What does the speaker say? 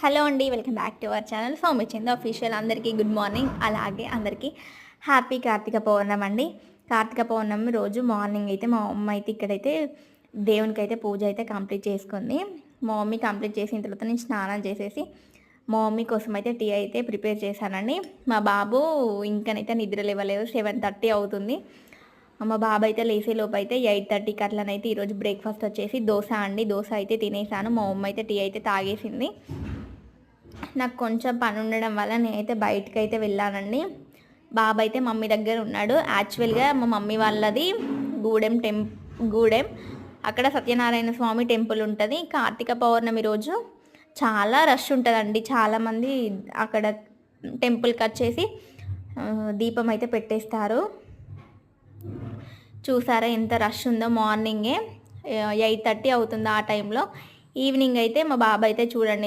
Hello అండి, welcome back to our channel Soumyachand official. అందరికీ good morning. అలాగే అందరికీ హ్యాపీ కార్తీక పౌర్ణమి అండి. కార్తీక పౌర్ణమి రోజు మార్నింగ్ అయితే మా అమ్మ అయితే ఇక్కడైతే దేవునికైతే పూజ అయితే కంప్లీట్ చేసుకుంది. మా మమ్మీ కంప్లీట్ చేసిన తర్వాత నేను స్నానం చేసేసి మా మమ్మీ కోసం అయితే టీ అయితే ప్రిపేర్ చేశానండి. మా బాబు ఇంకనైతే నిద్ర లేవలేదు, 7:30 అవుతుంది. మా బాబు అయితే లేసేలోపు అయితే 8:30కి అట్లనైతే ఈరోజు బ్రేక్ఫాస్ట్ వచ్చేసి దోశ అండి. దోశ అయితే తినేసాను. మా మమ్మీ అయితే టీ అయితే తాగేసింది. నాకు కొంచెం పని ఉండడం వల్ల నేనైతే బయటకు అయితే వెళ్ళానండి. బాబు అయితే మమ్మీ దగ్గర ఉన్నాడు. యాక్చువల్గా మా మమ్మీ వాళ్ళది గూడెం అక్కడ సత్యనారాయణ స్వామి టెంపుల్ ఉంటుంది. కార్తీక పౌర్ణమి రోజు చాలా రష్ ఉంటుందండి. చాలామంది అక్కడ టెంపుల్కి వచ్చేసి దీపం అయితే పెట్టేస్తారు. చూసారా ఎంత రష్ ఉందో. మార్నింగే 8:30 అవుతుంది ఆ టైంలో. ఈవినింగ్ అయితే మా బాబు అయితే చూడండి